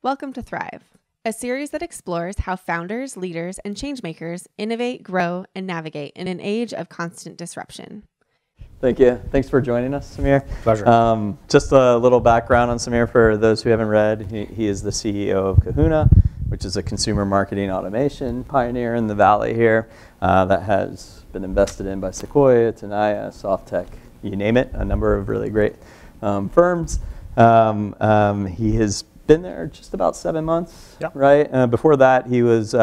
Welcome to Thrive, a series that explores how founders, leaders, and changemakers innovate, grow, and navigate in an age of constant disruption. Thank you. Thanks for joining us, Samir. Pleasure. Just a little background on Samir for those who haven't read. He is the CEO of Kahuna, which is a consumer marketing automation pioneer in the Valley here that has been invested in by Sequoia, Tenaya, Softtech, you name it, a number of really great firms. He has been there just about 7 months, Yep. right? Before that, he was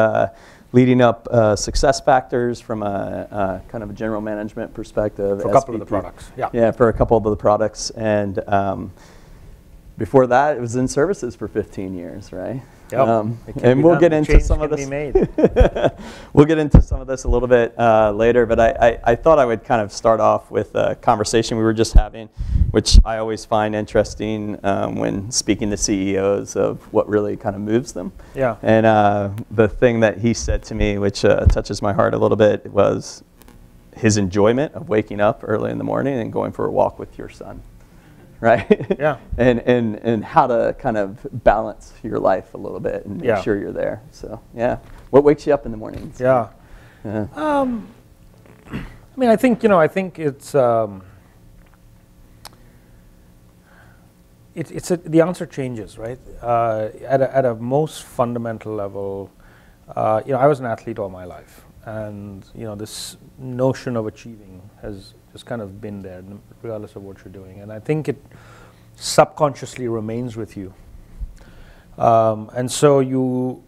leading up success factors from a kind of a general management perspective. For a couple of the SVP. products, yeah. Yeah, for a couple of the products. And before that, it was in services for 15 years, right? Yep. And we'll get into some of this. We'll get into some of this a little bit later, but I thought I would kind of start off with a conversation we were just having, which I always find interesting when speaking to CEOs of what really kind of moves them. Yeah. And the thing that he said to me, which touches my heart a little bit, was his enjoyment of waking up early in the morning and going for a walk with your son. Right? Yeah. and how to kind of balance your life a little bit and make sure you're there. So, yeah. What wakes you up in the mornings? Yeah. I mean, I think it's the answer changes, right? At a most fundamental level, I was an athlete all my life, and this notion of achieving has just kind of been there, regardless of what you're doing, and I think it subconsciously remains with you. And so you're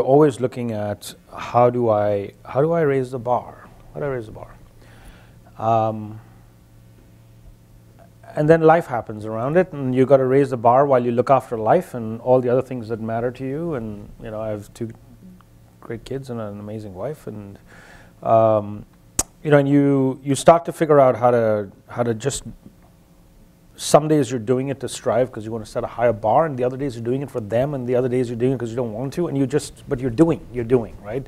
always looking at how do I raise the bar? How do I raise the bar? And then life happens around it, and you got to raise the bar while you look after life and all the other things that matter to you. And I have 2 great kids and an amazing wife, and and you start to figure out how to just. Some days you're doing it to strive because you want to set a higher bar, and the other days you're doing it for them, and the other days you're doing it because you don't want to, and but you're doing, right?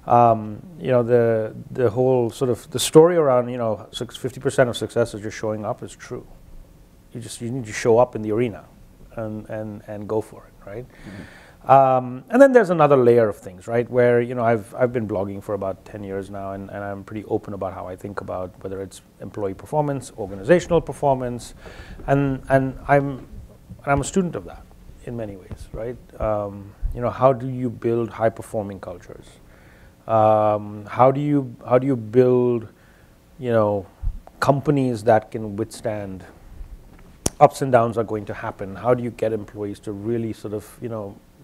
The whole sort of the story around 50% of success is just showing up is true. You need to show up in the arena, and go for it, right? Mm-hmm. And then there's another layer of things, right? Where I've been blogging for about 10 years now, and I'm pretty open about how I think about whether it's employee performance, organizational performance, and I'm a student of that in many ways, right? How do you build high performing cultures? How do you build companies that can withstand ups and downs are going to happen? How do you get employees to really sort of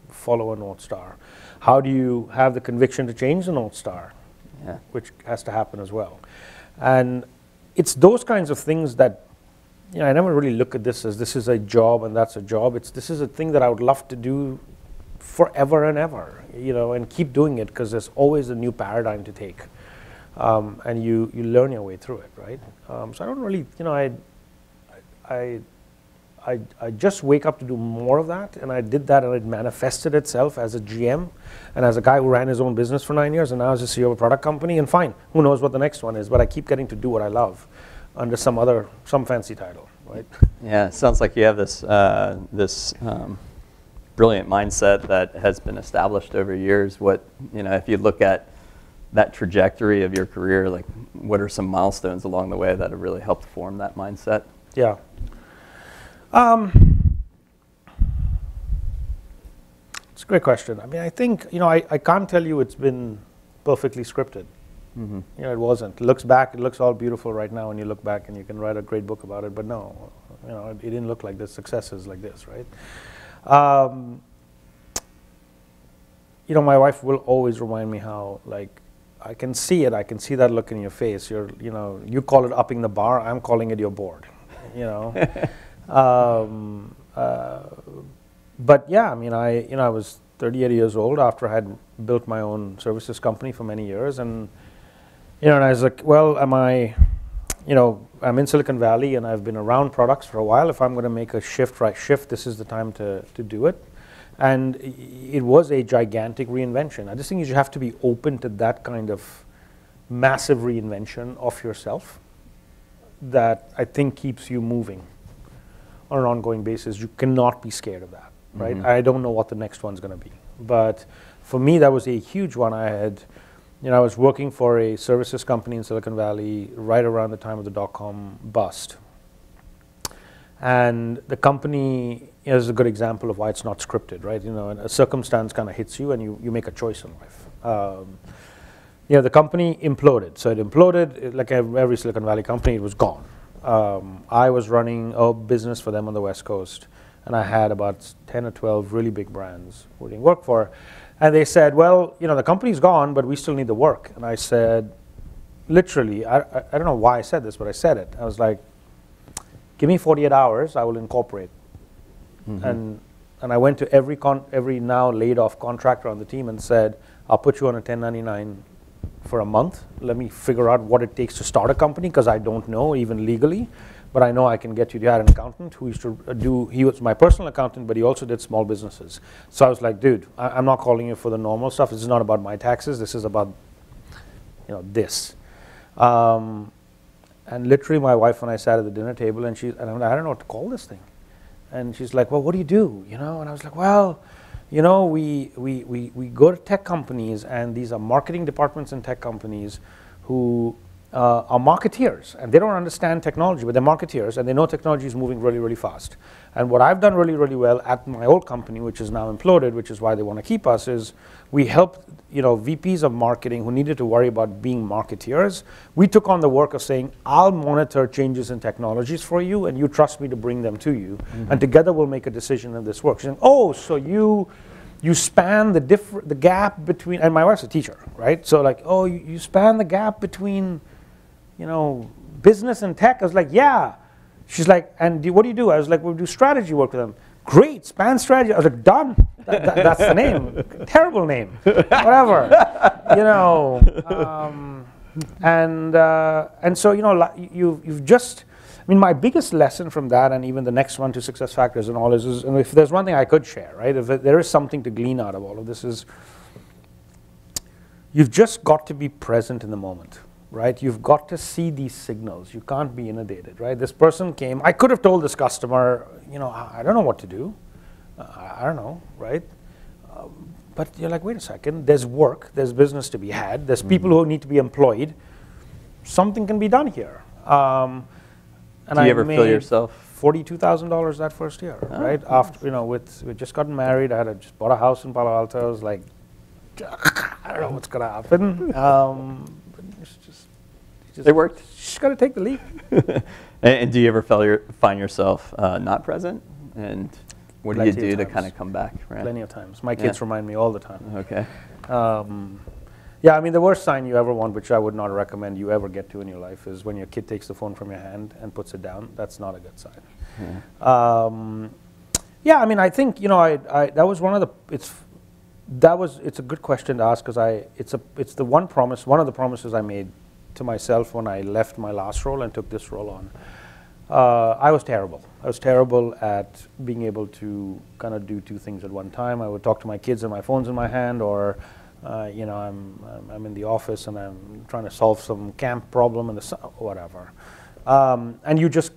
follow a North Star? How do you have the conviction to change the North Star? Yeah. Which has to happen as well. And it's those kinds of things that I never really look at this as this is a job and that's a job. This is a thing that I would love to do forever and ever, and keep doing it because there's always a new paradigm to take, and you learn your way through it, right? So I don't really, I just wake up to do more of that, and I did that, and it manifested itself as a GM and as a guy who ran his own business for 9 years, and now as a CEO of a product company, and fine, who knows what the next one is, but I keep getting to do what I love under some fancy title, right? Yeah, it sounds like you have this brilliant mindset that has been established over years. What, if you look at that trajectory of your career, like what are some milestones along the way that have really helped form that mindset? Yeah. It's a great question. I mean, I think, I can't tell you it's been perfectly scripted. Mm-hmm. It wasn't. It looks all beautiful right now when you look back, and you can write a great book about it, but no, it didn't look like this. Success is like this, right? My wife will always remind me how, like, I can see it. I can see that look in your face. You call it upping the bar. I'm calling it you're bored, But yeah, I mean, I was 38 years old after I had built my own services company for many years, and and I was like, well, I'm in Silicon Valley, and I've been around products for a while. If I'm going to make a shift, this is the time to do it. And it was a gigantic reinvention. I just think you have to be open to that kind of massive reinvention of yourself that I think keeps you moving on an ongoing basis. You cannot be scared of that. right? I don't know what the next one's going to be. But for me, that was a huge one. I was working for a services company in Silicon Valley right around the time of the dot-com bust. And the company is a good example of why it's not scripted, right? And a circumstance kind of hits you and you make a choice in life. The company imploded. So it imploded, like every Silicon Valley company, it was gone. I was running a business for them on the West Coast, and I had about 10 or 12 really big brands who didn't work for. And they said, well, the company's gone, but we still need the work. And I said, literally, I don't know why I said this, but I said it. I was like, give me 48 hours, I will incorporate. And I went to every now laid off contractor on the team and said, I'll put you on a 1099 for a month. Let me figure out what it takes to start a company, because I don't know, even legally. But I know I can get you. I had an accountant who used to he was my personal accountant, but he also did small businesses. So I was like, dude, I'm not calling you for the normal stuff. This is not about my taxes. This is about, this. And literally my wife and I sat at the dinner table, and I'm like, I don't know what to call this thing. And she's like, well, what do you do? And I was like, well, we go to tech companies, and these are marketing departments in tech companies who are marketeers, and they don't understand technology, but they're marketeers, and they know technology is moving really, really fast. And what I've done really, really well at my old company, which is now imploded, which is why they want to keep us, is we helped VPs of marketing who needed to worry about being marketeers. We took on the work of saying, I'll monitor changes in technologies for you, and you trust me to bring them to you, and together we'll make a decision if this works. And, so you span the gap between, and my wife's a teacher, right? So like, you span the gap between business and tech. I was like, yeah. She's like, and what do you do? I was like, we do strategy work with them. Great, span strategy. I was like, done. That's the name. Terrible name. Whatever. And so you've just. I mean, my biggest lesson from that, and even the next one to success factors and all is and if there's one thing I could share, right? If there is something to glean out of all of this, is you've just got to be present in the moment. Right? You've got to see these signals. You can't be inundated, right? This person came. I could have told this customer, I don't know what to do. I don't know, right? But you're like, wait a second. There's work. There's business to be had. There's people who need to be employed. Something can be done here. And do you ever feel yourself? $42,000 that first year, right? After we just gotten married. I had just bought a house in Palo Alto. I was like, I don't know what's gonna happen. It worked. You just got to take the leap. And do you ever find yourself not present? And what do you do to kind of come back? Right? Plenty of times. My kids remind me all the time. Okay. I mean, the worst sign you ever want, which I would not recommend you ever get to in your life, is when your kid takes the phone from your hand and puts it down. That's not a good sign. I mean, I think that was one of the. It's a good question to ask, because it's the one of the promises I made to myself when I left my last role and took this role on. I was terrible. I was terrible at being able to kind of do two things at one time. I would talk to my kids and my phone's in my hand, or I'm in the office and I'm trying to solve some camp problem and whatever. And you just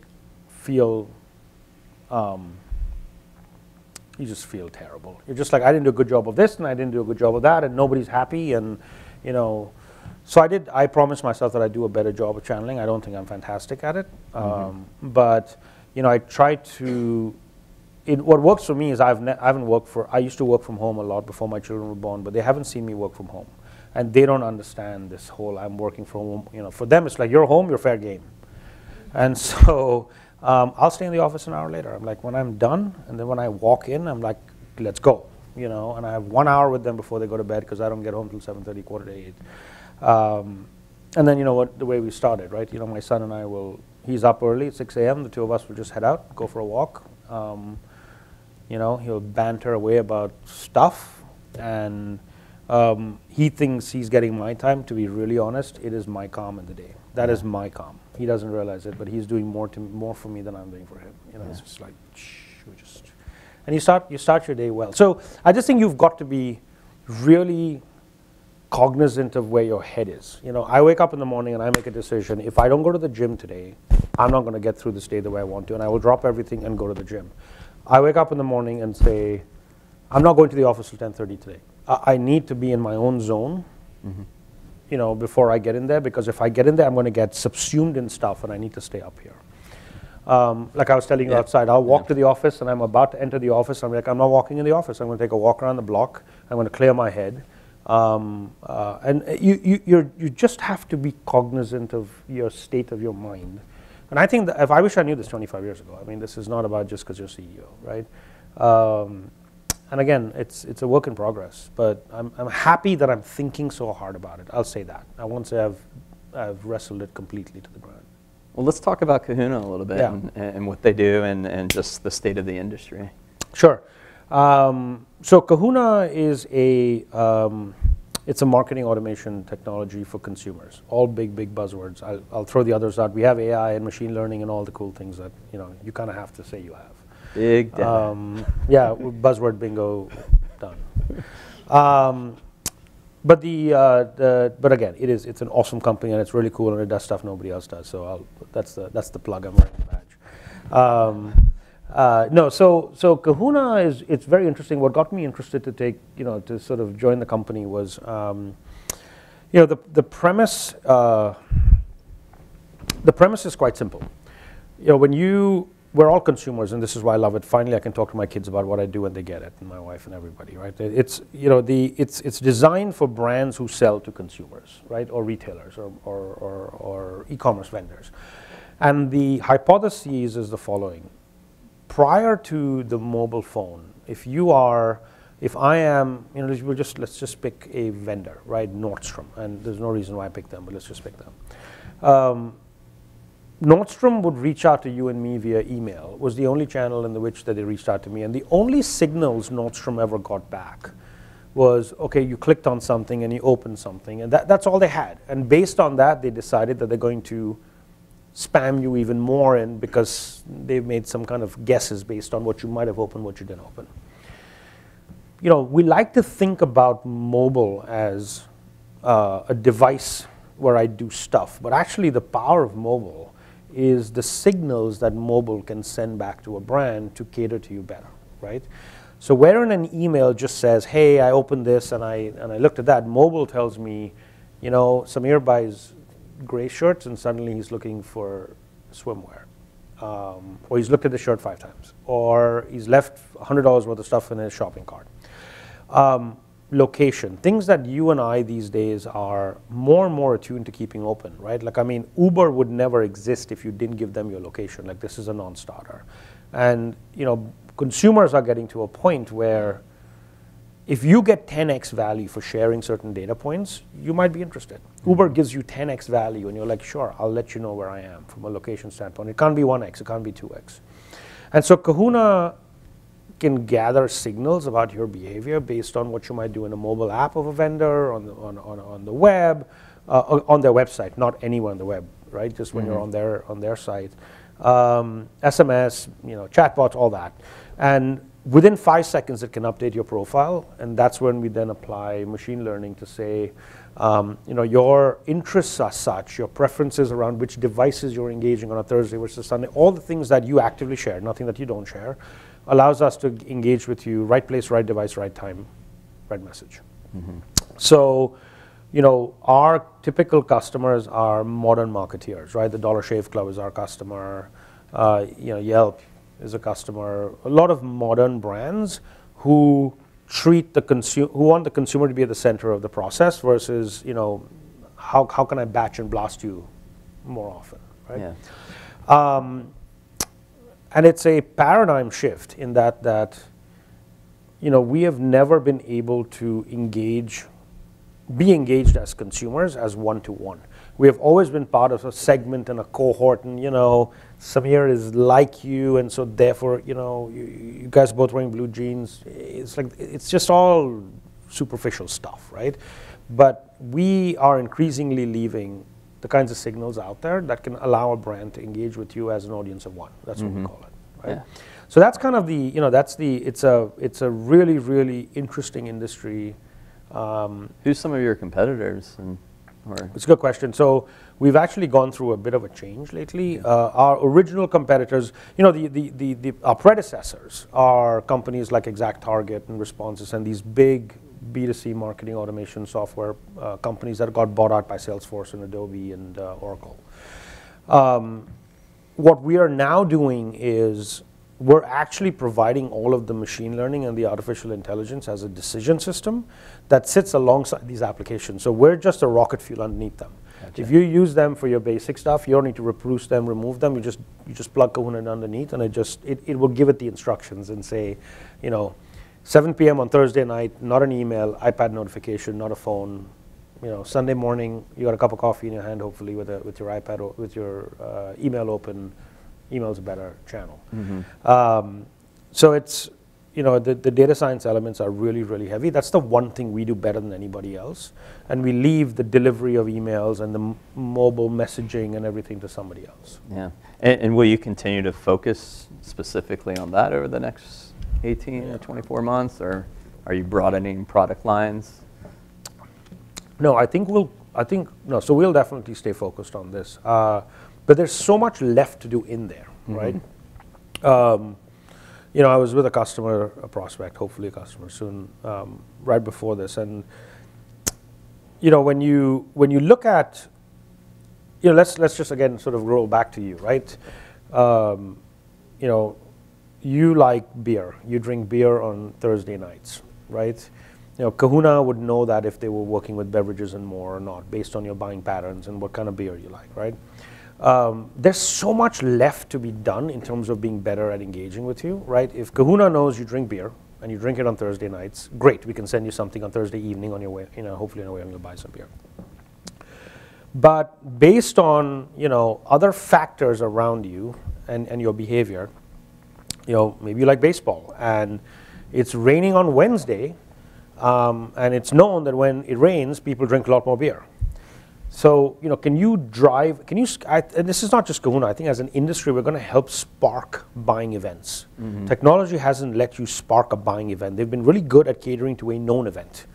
feel terrible. You're just like, I didn't do a good job of this, and I didn't do a good job of that, and nobody's happy, and So I promised myself that I'd do a better job of channeling. I don't think I'm fantastic at it. But, I try to, what works for me is I used to work from home a lot before my children were born, but they haven't seen me work from home. And they don't understand this whole I'm working from home. For them, it's like, you're home, you're fair game. And so I'll stay in the office an hour later. I'm like, when I'm done, and then when I walk in, I'm like, let's go. And I have 1 hour with them before they go to bed, because I don't get home till 7:30, 7:45. And then the way we started, right? My son and I he's up early at 6 a.m. The two of us will just head out, go for a walk. He'll banter away about stuff, and he thinks he's getting my time. To be really honest, it is my calm in the day. That is my calm. He doesn't realize it, but he's doing more for me than I'm doing for him. It's just like, and you start your day well. So I just think you've got to be really cognizant of where your head is. I wake up in the morning and I make a decision. If I don't go to the gym today, I'm not going to get through this day the way I want to, and I will drop everything and go to the gym. I wake up in the morning and say, I'm not going to the office till 10:30 today. I need to be in my own zone, you know, before I get in there, because if I get in there, I'm going to get subsumed in stuff, and I need to stay up here. Like I was telling you outside, I'll walk to the office, and I'm about to enter the office. I'm like, I'm not walking in the office. I'm going to take a walk around the block. I'm going to clear my head. And you just have to be cognizant of your state of your mind. And I think that I wish I knew this 25 years ago. I mean, this is not about just because you're CEO, right? And again, it's a work in progress. But I'm happy that I'm thinking so hard about it. I'll say that. I won't say I've wrestled it completely to the ground. Well, let's talk about Kahuna a little bit and what they do and just the state of the industry. Sure. So Kahuna is it's a marketing automation technology for consumers. All big buzzwords. I'll throw the others out. We have AI and machine learning and all the cool things that you kind of have to say you have. Big data. Yeah, buzzword bingo done. But but again, it's an awesome company, and it's really cool, and it does stuff nobody else does. So that's the plug. I'm wearing the badge. No, so Kahuna it's very interesting. What got me interested to sort of join the company was the premise. The premise is quite simple. We're all consumers, and this is why I love it. Finally, I can talk to my kids about what I do, and they get it, and my wife and everybody, right? It's designed for brands who sell to consumers, right, or retailers or e-commerce vendors. And the hypothesis is the following: prior to the mobile phone, if I am, let's just pick a vendor, right, Nordstrom, and there's no reason why I pick them, but let's just pick them. Nordstrom would reach out to you and me via email, was the only channel in which that they reached out to me. And the only signals Nordstrom ever got back was, okay, you clicked on something and you opened something, and that's all they had. And based on that, they decided that they're going to spam you even more in, because they've made some kind of guesses based on what you might have opened, what you didn't open. We like to think about mobile as a device where I do stuff, but actually the power of mobile is the signals that mobile can send back to a brand to cater to you better, right? So wherein an email just says, hey, I opened this and I looked at that, mobile tells me, Samir buys gray shirts and suddenly he's looking for swimwear. Or he's looked at the shirt 5 times. Or he's left $100 worth of stuff in his shopping cart. Location, things that you and I these days are more and more attuned to keeping open, right? Like, I mean, Uber would never exist if you didn't give them your location. Like, this is a non-starter. And, consumers are getting to a point where if you get 10x value for sharing certain data points, you might be interested. Uber gives you 10x value, and you're like, sure, I'll let you know where I am from a location standpoint. It can't be 1x, it can't be 2x. And so Kahuna can gather signals about your behavior based on what you might do in a mobile app of a vendor, on the web, on their website, not anywhere on the web, right? Just when you're on their site, SMS, chatbots, all that, and within 5 seconds it can update your profile, and that's when we then apply machine learning to say, your interests are such, your preferences around which devices you're engaging on a Thursday versus Sunday, all the things that you actively share, nothing that you don't share, allows us to engage with you, right place, right device, right time, right message. So, our typical customers are modern marketeers, right? The Dollar Shave Club is our customer. Yelp is a customer. A lot of modern brands who treat who want the consumer to be at the center of the process versus, how can I batch and blast you more often, right? Yeah. And it's a paradigm shift in that we have never been able to be engaged as consumers as one-to-one. We have always been part of a segment and a cohort, and Samir is like you, and so therefore you guys both wearing blue jeans. It's just all superficial stuff, right? But we are increasingly leaving the kinds of signals out there that can allow a brand to engage with you as an audience of one. That's what we call it, right? Yeah. So that's kind of it's a really, really interesting industry. Who's some of your competitors? And Or It's a good question. So we've actually gone through a bit of a change lately. Our original competitors, you know, our predecessors are companies like ExactTarget and Responses and these big B2C marketing automation software companies that got bought out by Salesforce and Adobe and Oracle. What we are now doing is we're actually providing all of the machine learning and the artificial intelligence as a decision system that sits alongside these applications. So we're just a rocket fuel underneath them. Gotcha. If you use them for your basic stuff, you don't need to reproduce them, remove them. You just plug Kahuna in underneath, and it will give it the instructions and say, you know, 7 p.m. on Thursday night, not an email, iPad notification, not a phone. You know, Sunday morning, you got a cup of coffee in your hand, hopefully with your iPad or with your email open. Email's a better channel. Mm-hmm. So it's, you know, the data science elements are really, really heavy. That's the one thing we do better than anybody else. And we leave the delivery of emails and the mobile messaging and everything to somebody else. Yeah. And will you continue to focus specifically on that over the next 18 or 24 months? Or are you broadening product lines? No, so we'll definitely stay focused on this. But there's so much left to do in there, right? You know, I was with a customer, a prospect, hopefully a customer soon, right before this, and you know, when you look at, you know, let's just again sort of roll back to you, right? You know, you like beer, you drink beer on Thursday nights, right? You know, Kahuna would know that if they were working with beverages and more or not, based on your buying patterns and what kind of beer you like, right? There's so much left to be done in terms of being better at engaging with you, right? If Kahuna knows you drink beer and you drink it on Thursday nights, great, we can send you something on Thursday evening on your way, you know, hopefully on your way I'm going to buy some beer. But based on, you know, other factors around you and your behavior, you know, maybe you like baseball and it's raining on Wednesday, and it's known that when it rains, people drink a lot more beer. So, you know, and this is not just Kahuna, I think as an industry, we're going to help spark buying events. Mm-hmm. Technology hasn't let you spark a buying event. They've been really good at catering to a known event.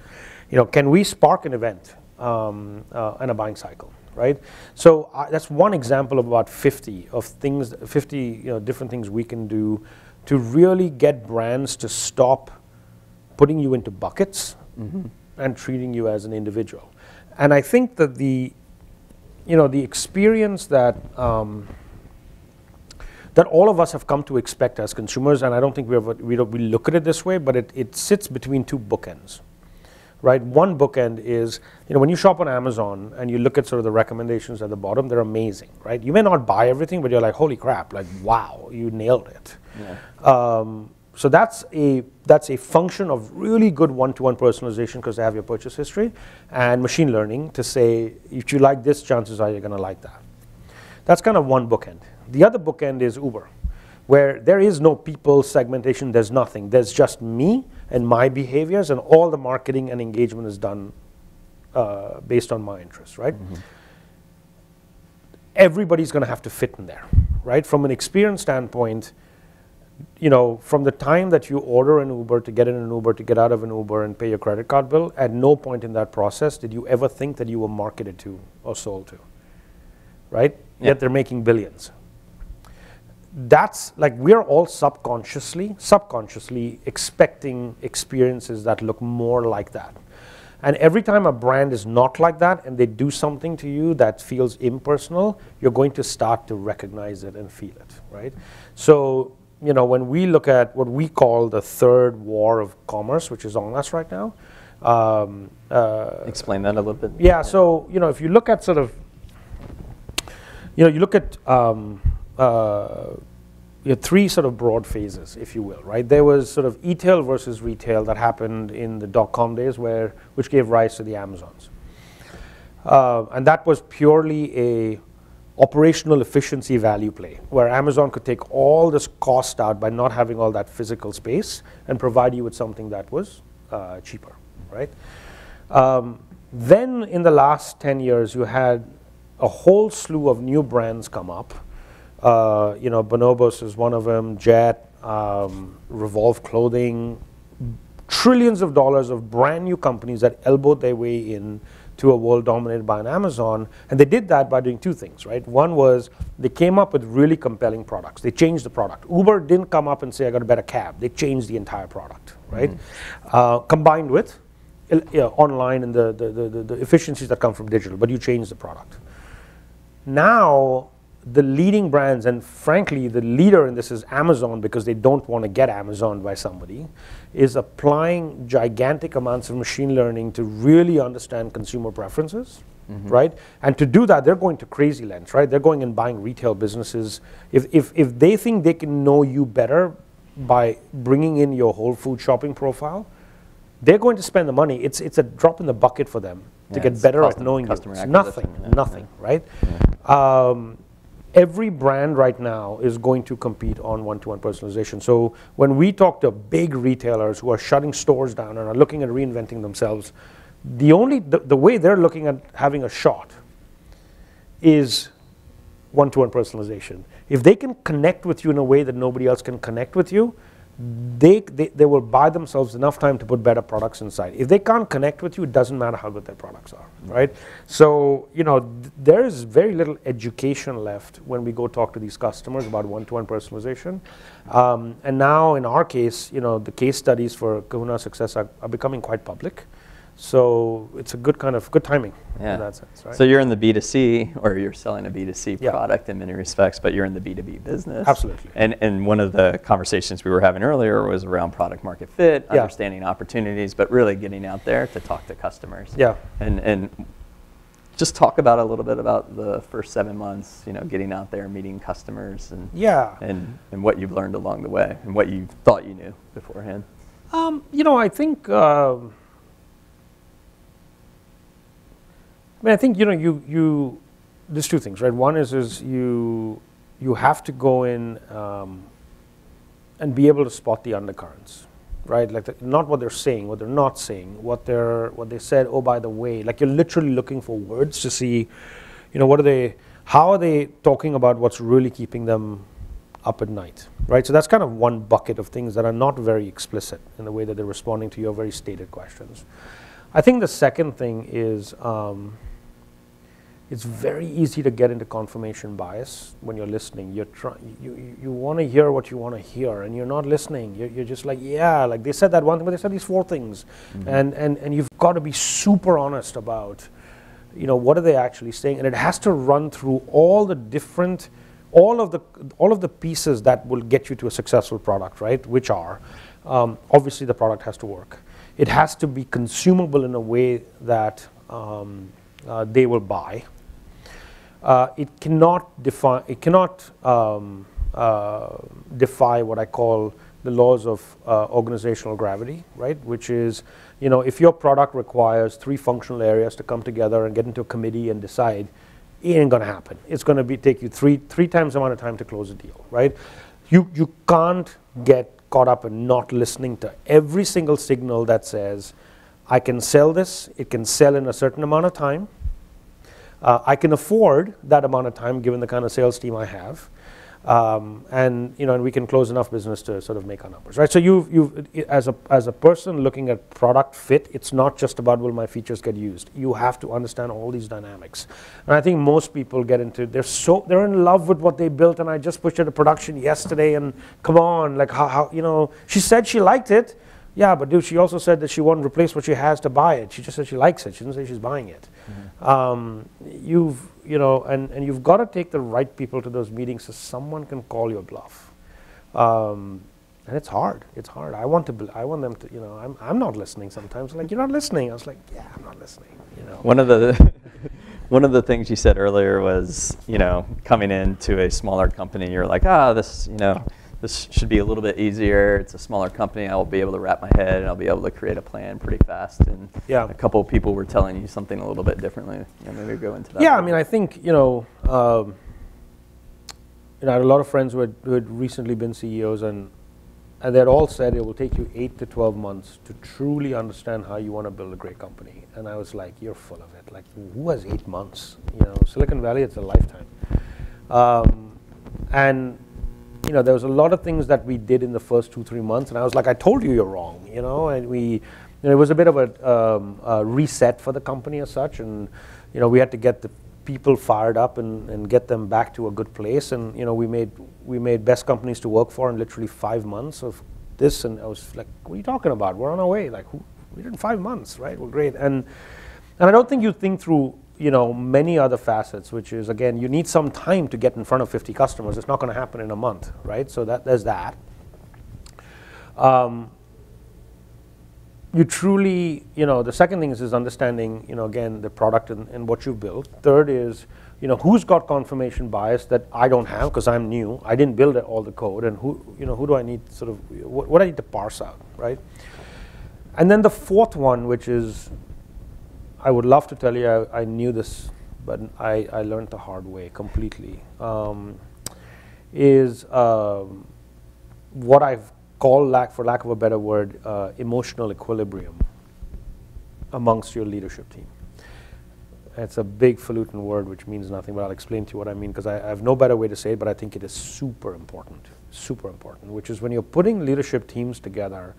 You know, can we spark an event and a buying cycle, right? So that's one example of about 50 you know, different things we can do to really get brands to stop putting you into buckets and treating you as an individual. And I think that the experience that that all of us have come to expect as consumers, and I don't think we look at it this way, but it sits between two bookends, right? One bookend is, you know, when you shop on Amazon and you look at sort of the recommendations at the bottom, they're amazing, right? You may not buy everything, but you're like, holy crap, like, wow, you nailed it. Yeah. So that's a function of really good one-to-one personalization because they have your purchase history and machine learning to say, if you like this, chances are you're going to like that. That's kind of one bookend. The other bookend is Uber, where there is no people segmentation, there's nothing. There's just me and my behaviors, and all the marketing and engagement is done based on my interests, right? Mm-hmm. Everybody's going to have to fit in there, right? From an experience standpoint, you know, from the time that you order an Uber to get in an Uber to get out of an Uber and pay your credit card bill, at no point in that process did you ever think that you were marketed to or sold to, right? Yeah. Yet they're making billions. That's like, we're all subconsciously expecting experiences that look more like that. And every time a brand is not like that and they do something to you that feels impersonal, you're going to start to recognize it and feel it, right? So, you know, when we look at what we call the third war of commerce, which is on us right now. Explain that a little bit. Yeah, so, you know, if you look at sort of, you know, you look at three sort of broad phases, if you will, right? There was sort of e-tail versus retail that happened in the dot-com days, which gave rise to the Amazons. And that was purely a operational efficiency value play, where Amazon could take all this cost out by not having all that physical space and provide you with something that was cheaper, right? Then in the last 10 years, you had a whole slew of new brands come up. You know, Bonobos is one of them, Jet, Revolve Clothing, trillions of dollars of brand new companies that elbowed their way in to a world dominated by an Amazon. And they did that by doing two things, right? One was they came up with really compelling products. They changed the product. Uber didn't come up and say, I got a better cab. They changed the entire product, right? Combined with online and the efficiencies that come from digital, but you change the product. Now, the leading brands, and frankly, the leader in this is Amazon because they don't want to get Amazoned by somebody, is applying gigantic amounts of machine learning to really understand consumer preferences, right? And to do that, they're going to crazy lengths, right? They're going and buying retail businesses. If they think they can know you better by bringing in your whole food shopping profile, they're going to spend the money. It's a drop in the bucket for them to get better at knowing you. It's nothing, right? Every brand right now is going to compete on one-to-one personalization. So when we talk to big retailers who are shutting stores down and are looking at reinventing themselves, the way they're looking at having a shot is one-to-one personalization. If they can connect with you in a way that nobody else can connect with you, they will buy themselves enough time to put better products inside. If they can't connect with you, it doesn't matter how good their products are, right? So, there is very little education left when we go talk to these customers about one-to-one personalization. And now, in our case, the case studies for Kahuna success are becoming quite public. So it's a good timing in that sense, right? So you're in the B2C, or you're selling a B2C product in many respects, but you're in the B2B business. Absolutely. And one of the conversations we were having earlier was around product market fit, understanding opportunities, but really getting out there to talk to customers. Yeah. And just talk about a little bit about the first 7 months, getting out there, meeting customers, and what you've learned along the way, and what you thought you knew beforehand. I think. I think there's two things, right? One is you have to go in and be able to spot the undercurrents, right? Like not what they're saying, what they're not saying, what they said. Oh, by the way, like you're literally looking for words to see, how are they talking about what's really keeping them up at night, right? So that's kind of one bucket of things that are not very explicit in the way that they're responding to your very stated questions. I think the second thing is. It's very easy to get into confirmation bias when you're listening. You want to hear what you want to hear, and you're not listening. You're just like, like they said that one thing, but they said these 4 things, and you've got to be super honest about, what are they actually saying, and it has to run through all of the pieces that will get you to a successful product, right? Which are, obviously the product has to work. It has to be consumable in a way that they will buy. It cannot defy what I call the laws of organizational gravity, right? Which is, if your product requires 3 functional areas to come together and get into a committee and decide, it ain't going to happen. It's going to take you three times the amount of time to close a deal, right? You can't get caught up in not listening to every single signal that says, I can sell this, it can sell in a certain amount of time. I can afford that amount of time given the kind of sales team I have, and we can close enough business to sort of make our numbers, right? So you've as a person looking at product fit, it's not just about will my features get used. You have to understand all these dynamics, and I think most people get into they're in love with what they built, and I just pushed it to production yesterday, and come on, like how she said she liked it. Yeah, but dude, she also said that she won't replace what she has to buy it. She just said she likes it. She didn't say she's buying it. You've got to take the right people to those meetings so someone can call your bluff. And it's hard. It's hard. I want them to. I'm not listening sometimes. Like, you're not listening. I was like, yeah, I'm not listening. One of the things you said earlier was, coming into a smaller company, you're like, this should be a little bit easier. It's a smaller company. I'll be able to wrap my head, and I'll be able to create a plan pretty fast. And a couple of people were telling you something a little bit differently. Maybe go into that. Yeah, I mean, I think I had a lot of friends who had recently been CEOs, and they had all said it will take you 8 to 12 months to truly understand how you want to build a great company. And I was like, you're full of it. Like, who has 8 months? Silicon Valley, it's a lifetime. And there was a lot of things that we did in the first 2-3 months, and I was like, I told you you're wrong, and we it was a bit of a reset for the company as such, and we had to get the people fired up and get them back to a good place. And we made best companies to work for in literally 5 months of this, and I was like, what are you talking about? We're on our way. Like, we did in 5 months, right? We're great. And I don't think you think through many other facets, which is, again, you need some time to get in front of 50 customers. It's not going to happen in a month, right? So there's that. You truly, the second thing is understanding, again, the product and what you've built. Third is, who's got confirmation bias that I don't have because I'm new. I didn't build all the code, and who do I need what I need to parse out, right? And then the fourth one, which is, I would love to tell you I knew this, but I learned the hard way completely, is what I've called, for lack of a better word, emotional equilibrium amongst your leadership team. It's a big falutin word which means nothing, but I'll explain to you what I mean, because I have no better way to say it, but I think it is super important, which is when you're putting leadership teams together,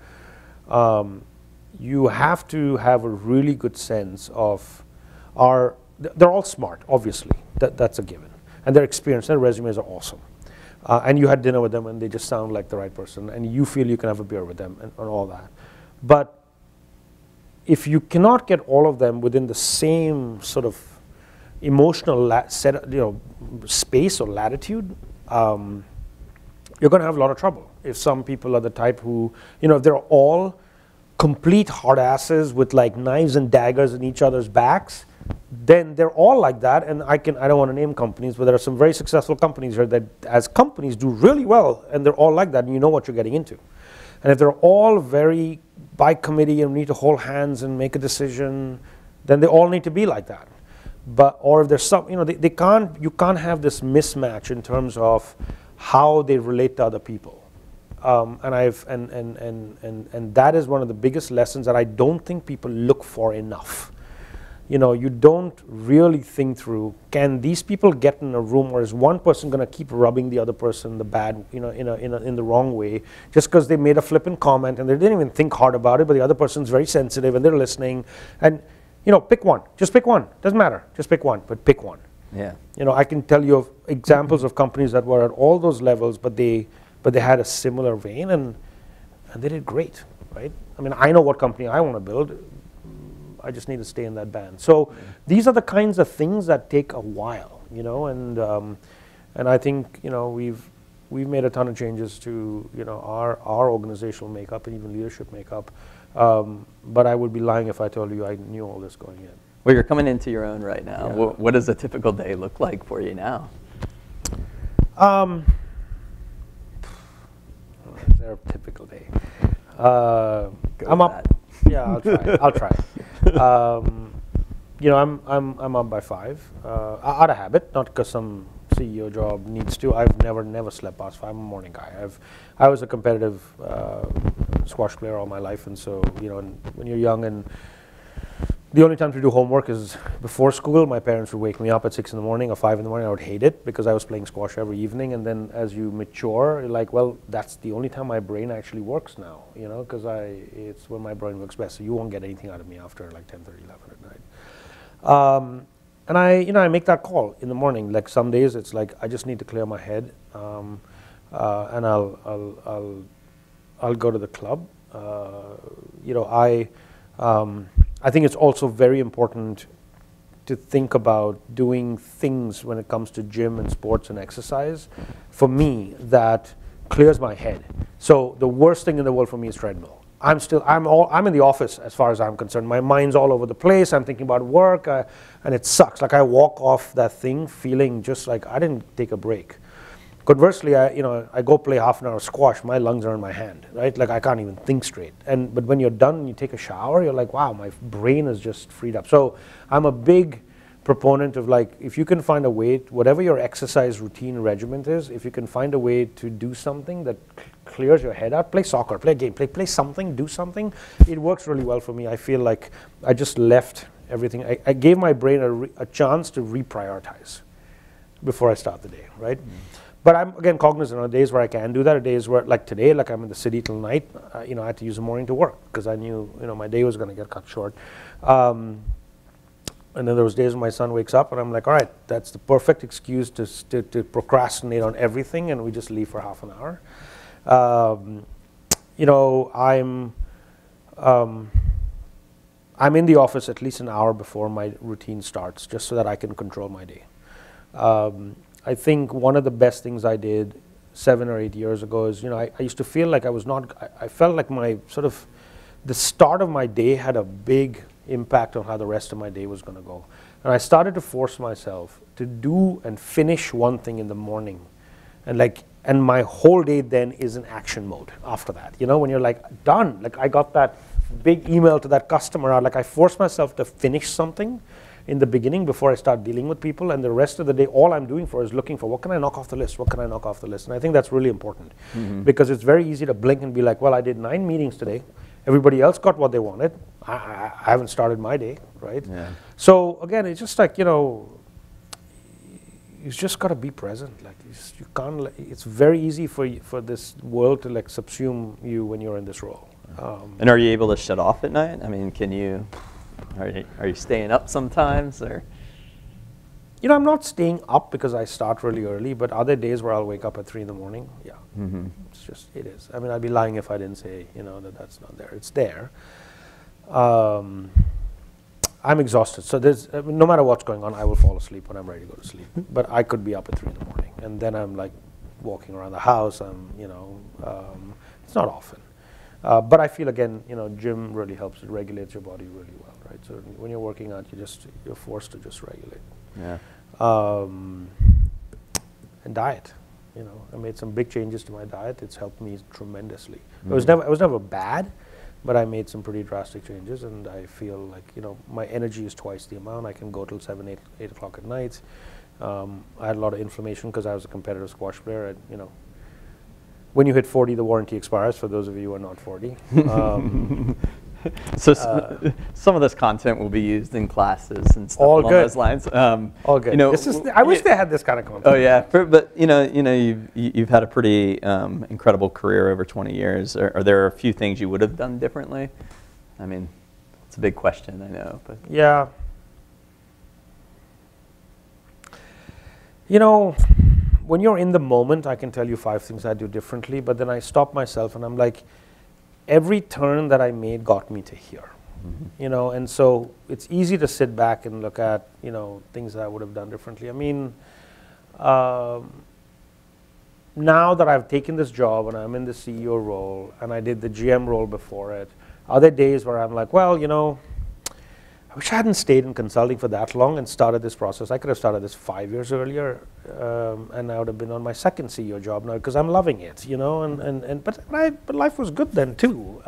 you have to have a really good sense of they're all smart, obviously, that's a given, and their experience, their resumes are awesome, and you had dinner with them and they just sound like the right person, and you feel you can have a beer with them and all that. But if you cannot get all of them within the same sort of emotional space or latitude, you're going to have a lot of trouble. If some people are the type who, if they're all complete hard asses with like knives and daggers in each other's backs, then they're all like that. And I don't want to name companies, but there are some very successful companies here that as companies do really well, and they're all like that, and you know what you're getting into. And if they're all very by committee and need to hold hands and make a decision, then they all need to be like that. Or if there's some, you can't have this mismatch in terms of how they relate to other people. And that is one of the biggest lessons that I don't think people look for enough. You don't really think through, can these people get in a room, or is one person going to keep rubbing the other person the bad, in the wrong way, just because they made a flippant comment and they didn't even think hard about it, but the other person's very sensitive and they're listening. And pick one. Just pick one. Doesn't matter. Just pick one, but pick one. Yeah. I can tell you of examples of companies that were at all those levels, but they had a similar vein, and they did great, right? I mean, I know what company I want to build. I just need to stay in that band. So these are the kinds of things that take a while, and I think we've made a ton of changes to our organizational makeup and even leadership makeup. But I would be lying if I told you I knew all this going in. Well, you're coming into your own right now. Yeah. What does a typical day look like for you now? Is there a typical day? I'm up. Yeah, I'll try. I'm up by 5, out of habit, not because some CEO job needs to. I've never slept past 5. I'm a morning guy. I was a competitive squash player all my life, and so when you're young and the only time to do homework is before school, my parents would wake me up at 6 in the morning or 5 in the morning. I would hate it because I was playing squash every evening. And then as you mature, you're like, well, that's the only time my brain actually works now, because it's when my brain works best. So you won't get anything out of me after like 10:30, 11 at night. And I make that call in the morning. Like some days it's like, I just need to clear my head. And I'll go to the club. I think it's also very important to think about doing things when it comes to gym and sports and exercise, for me, that clears my head. So the worst thing in the world for me is treadmill. I'm in the office as far as I'm concerned. My mind's all over the place. I'm thinking about work, and it sucks. Like I walk off that thing feeling just like I didn't take a break. Conversely, I go play half an hour of squash, my lungs are in my hand, right? Like I can't even think straight. But when you're done and you take a shower, you're like, wow, my brain is just freed up. So I'm a big proponent of like, if you can find a way, whatever your exercise routine regimen is, if you can find a way to do something that clears your head out, play soccer, play a game, play something, do something, it works really well for me. I feel like I just left everything. I gave my brain a chance to reprioritize before I start the day, right? But I'm, again, cognizant on days where I can do that, or days where, like today, like I'm in the city till night, you know, I had to use the morning to work because I knew, you know, my day was going to get cut short. And then there was days when my son wakes up and I'm like, all right, that's the perfect excuse to procrastinate on everything, and we just leave for half an hour. You know, I'm in the office at least an hour before my routine starts, just so that I can control my day. I think one of the best things I did 7 or 8 years ago is, you know, I used to feel like I felt like my sort of, the start of my day had a big impact on how the rest of my day was going to go. And I started to force myself to do and finish one thing in the morning. And my whole day then is in action mode after that. You know, when you're like, done, like I got that big email to that customer, like I forced myself to finish something in the beginning before I start dealing with people, and the rest of the day, all I'm doing is looking for what can I knock off the list, what can I knock off the list. And I think that's really important, because it's very easy to blink and be like, well, I did 9 meetings today. Everybody else got what they wanted. I haven't started my day, right? Yeah. So again, it's just like, you know, you just got to be present. Like you can't. It's very easy for this world to like subsume you when you're in this role. And are you able to shut off at night? I mean, can you? Are you staying up sometimes, or? You know, I'm not staying up because I start really early, but other days where I'll wake up at 3 in the morning, yeah. It's just, it is. I mean, I'd be lying if I didn't say, you know, that's not there. It's there. I'm exhausted. So I mean, no matter what's going on, I will fall asleep when I'm ready to go to sleep. But I could be up at 3 in the morning. And then I'm like walking around the house. You know, it's not often. But I feel, again, you know, gym really helps. It regulates your body really well, right? So when you're working out, you're forced to just regulate. Yeah. And diet, you know, I made some big changes to my diet. It's helped me tremendously. It was never bad, but I made some pretty drastic changes, and I feel like, you know, my energy is twice the amount. I can go till 7, 8 o'clock at night. I had a lot of inflammation because I was a competitive squash player. You know, when you hit 40, the warranty expires. For those of you who are not 40. So some of this content will be used in classes and stuff along those lines. All good. You know, I wish they had this kind of content. Oh yeah, but you know, you've had a pretty incredible career over 20 years. Are there a few things you would have done differently? I mean, it's a big question, I know, but yeah. You know, when you're in the moment, I can tell you 5 things I do differently, but then I stop myself and I'm like, every turn that I made got me to here, you know, and so it's easy to sit back and look at, you know, things that I would have done differently. I mean, now that I've taken this job and I'm in the CEO role and I did the GM role before it, are there days where I'm like, well, you know, I wish I hadn't stayed in consulting for that long and started this process. I could have started this 5 years earlier, and I would have been on my second CEO job now because I'm loving it, you know. But life was good then too.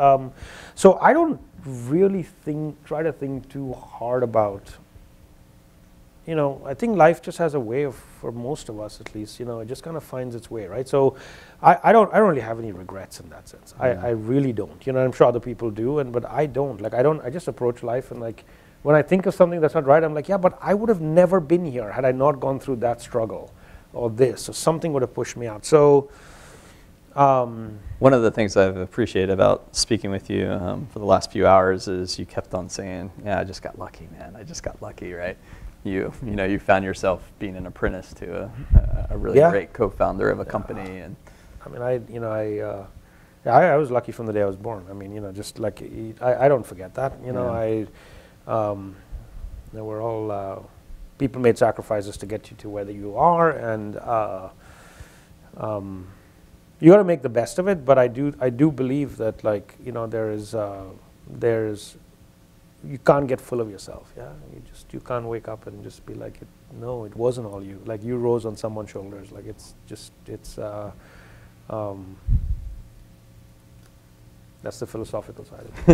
So I don't really try to think too hard about. You know, I think life just has a way of, for most of us at least, you know, it just kind of finds its way, right? So I don't really have any regrets in that sense. I really don't. You know, I'm sure other people do, but I don't. Like I just approach life and like. When I think of something that's not right, I'm like, yeah, but I would have never been here had I not gone through that struggle or this, or something would have pushed me out. So, one of the things I've appreciated about speaking with you for the last few hours is you kept on saying, yeah, I just got lucky, man. I just got lucky, right? You know, you found yourself being an apprentice to a really great co-founder of a company. And I mean, I was lucky from the day I was born. I mean, you know, just like, I don't forget that, you know, there were all people made sacrifices to get you to where you are, and you got to make the best of it. But I do believe that, like, you know, there's you can't get full of yourself. Yeah, you can't wake up and just be like, no, it wasn't all you. Like, you rose on someone's shoulders. Like, that's the philosophical side of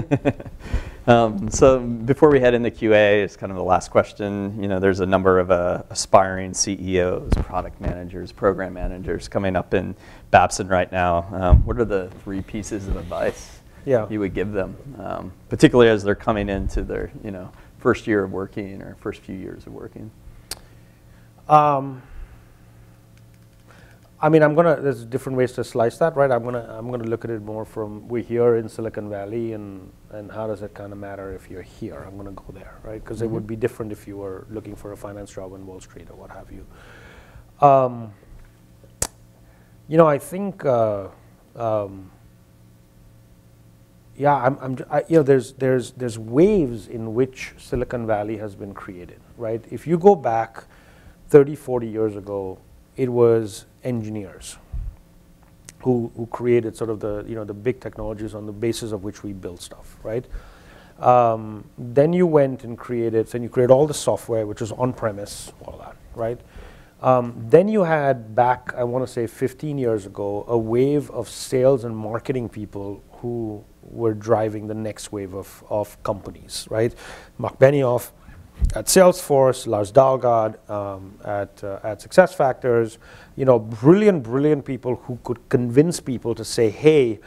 it. So before we head into QA, it's kind of the last question. You know, there's a number of aspiring CEOs, product managers, program managers coming up in Babson right now. What are the 3 pieces of advice you would give them, particularly as they're coming into their, you know, first year of working or first few years of working? I mean, there's different ways to slice that, right? I'm gonna look at it more from, we're here in Silicon Valley, and how does it kind of matter if you're here? I'm gonna go there, right? Because it would be different if you were looking for a finance job in Wall Street or what have you. You know, I think, you know, there's waves in which Silicon Valley has been created, right? If you go back 30, 40 years ago, it was engineers who created sort of the, you know, the big technologies on the basis of which we build stuff, right? Then you went and created all the software, which is on-premise, all that, right? Then you had back, I want to say 15 years ago, a wave of sales and marketing people who were driving the next wave of companies, right? Mark Benioff at Salesforce, Lars Dalgaard at SuccessFactors, you know, brilliant people who could convince people to say, hey,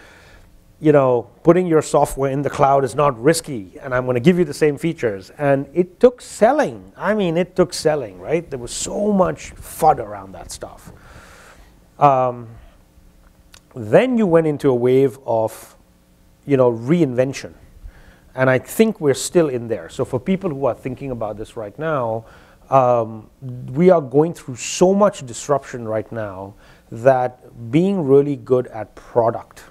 you know, putting your software in the cloud is not risky, and I'm going to give you the same features. And it took selling. I mean, it took selling, right? There was so much FUD around that stuff. Then you went into a wave of, you know, reinvention. And I think we're still in there. So for people who are thinking about this right now, we are going through so much disruption right now that being really good at product,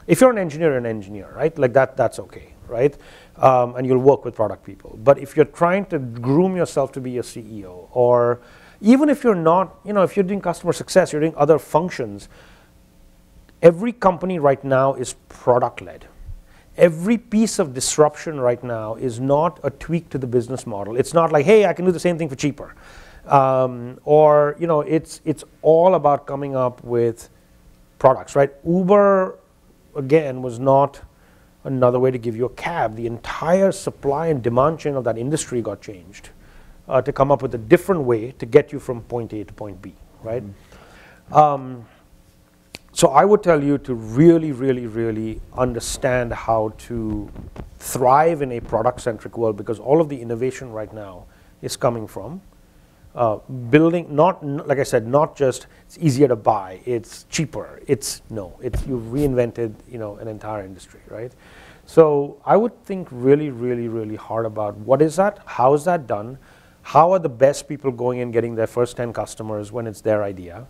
if you're an engineer, right? Like that's okay, right? And you'll work with product people. But if you're trying to groom yourself to be a CEO, or even if you're not, you know, if you're doing customer success, you're doing other functions, every company right now is product-led. Every piece of disruption right now is not a tweak to the business model. It's not like, hey, I can do the same thing for cheaper. Or, you know, it's all about coming up with products, right? Uber, again, was not another way to give you a cab. The entire supply and demand chain of that industry got changed to come up with a different way to get you from point A to point B, right? So I would tell you to really understand how to thrive in a product-centric world, because all of the innovation right now is coming from building, like I said, not just it's easier to buy, it's cheaper, you've reinvented, you know, an entire industry, right? So I would think really hard about what is that, how is that done, how are the best people going and getting their first 10 customers when it's their idea.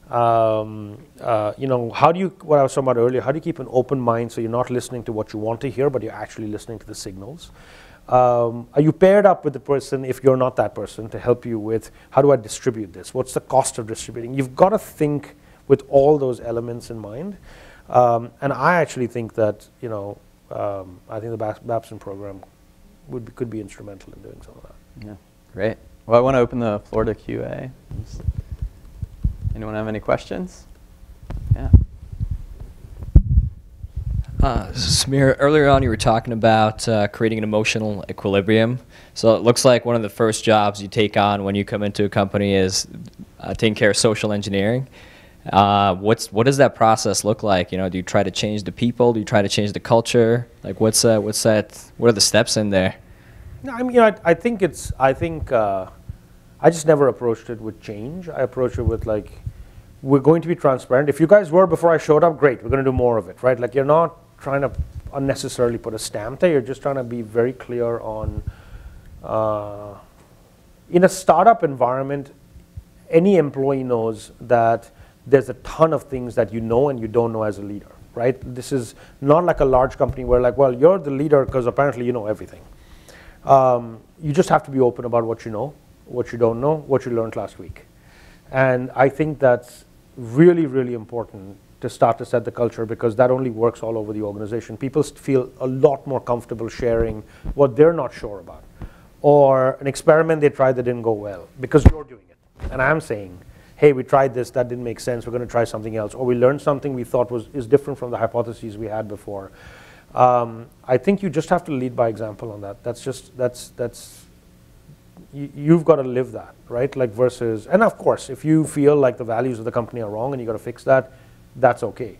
You know, how do you, what I was talking about earlier, how do you keep an open mind so you're not listening to what you want to hear, but you're actually listening to the signals? Are you paired up with the person, if you're not that person, to help you with how do I distribute this? What's the cost of distributing? You've got to think with all those elements in mind. And I actually think that, you know, I think the Babson program could be instrumental in doing some of that. Yeah, great. Well, I want to open the floor to QA. Anyone have any questions? Yeah. Samir, earlier on you were talking about creating an emotional equilibrium. So it looks like one of the first jobs you take on when you come into a company is taking care of social engineering. What does that process look like? You know, do you try to change the people? Do you try to change the culture? Like, what are the steps in there? No, I mean, you know, I think I just never approached it with change. I approached it with, like, we're going to be transparent. If you guys were before I showed up, great, we're going to do more of it, right? Like, you're not trying to unnecessarily put a stamp there. You're just trying to be very clear on, in a startup environment, any employee knows that there's a ton of things that you know and you don't know as a leader, right? This is not like a large company where, like, well, you're the leader because apparently you know everything. You just have to be open about what you know, what you don't know, what you learned last week. And I think that's really important to start to set the culture, because that only works all over the organization. People feel a lot more comfortable sharing what they're not sure about, or an experiment they tried that didn't go well, because you're doing it. And I'm saying, hey, we tried this, that didn't make sense, we're going to try something else. Or we learned something we thought is different from the hypotheses we had before. I think you just have to lead by example on that. You've got to live that, right? Like, versus, and of course, if you feel like the values of the company are wrong and you got to fix that, that's okay.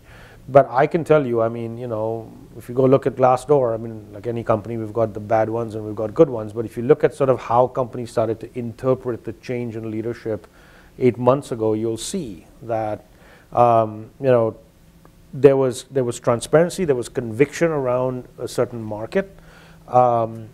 But I can tell you, I mean, you know, if you go look at Glassdoor, I mean, like any company, we've got the bad ones and we've got good ones. But if you look at sort of how companies started to interpret the change in leadership 8 months ago, you'll see that You know, there was transparency, there was conviction around a certain market, and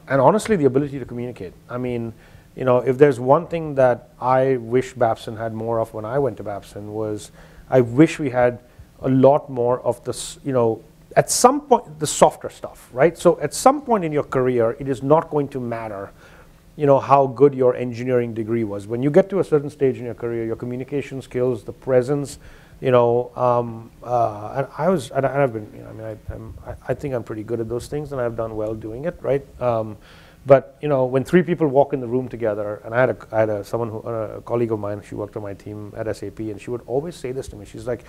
honestly, the ability to communicate. I mean, you know, if there's one thing that I wish Babson had more of when I went to Babson was, I wish we had a lot more of this, you know, at some point, the softer stuff, right? So at some point in your career, it is not going to matter, you know, how good your engineering degree was. When you get to a certain stage in your career, your communication skills, the presence, you know, and I've been, you know, I mean, I think I'm pretty good at those things, and I've done well doing it, right? But you know, when 3 people walk in the room together, and I had a colleague of mine, she worked on my team at SAP, and she would always say this to me. She's like,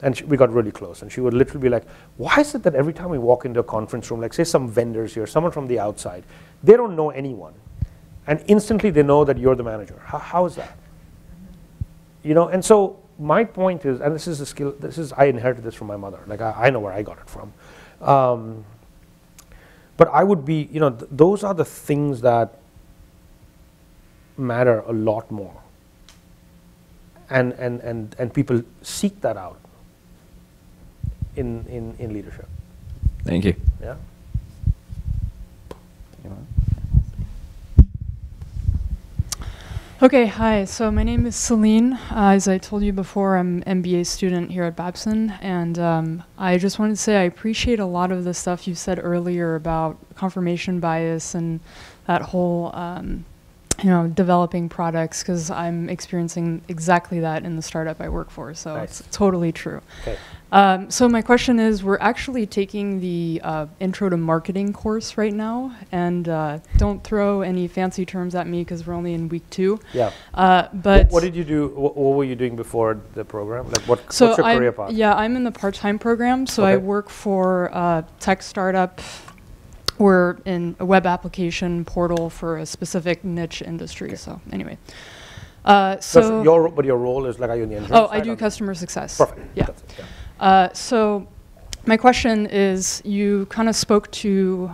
and we got really close, and she would literally be like, "Why is it that every time we walk into a conference room, like say some vendors here, someone from the outside, they don't know anyone, and instantly they know that you're the manager? How is that?" You know, and so my point is, and this is a skill. I inherited this from my mother. Like I know where I got it from. But I would be, you know, those are the things that matter a lot more, and people seek that out in leadership. Thank you. Yeah. Okay, hi. So my name is Celine. As I told you before, I'm an MBA student here at Babson, and I just wanted to say I appreciate a lot of the stuff you said earlier about confirmation bias and that whole, you know, developing products, because I'm experiencing exactly that in the startup I work for, so Nice. it's totally true. Okay. So my question is, we're actually taking the Intro to Marketing course right now, and don't throw any fancy terms at me because we're only in week 2. Yeah. But what did you do? What were you doing before the program? Like what's your career path? Yeah, I'm in the part-time program, so I Okay. work for a tech startup. We're in a web application portal for a specific niche industry. Okay. So anyway, So your role is like, are you in the engineering I side do or- customer success. Perfect. Yeah. That's it, yeah. So my question is, you kind of spoke to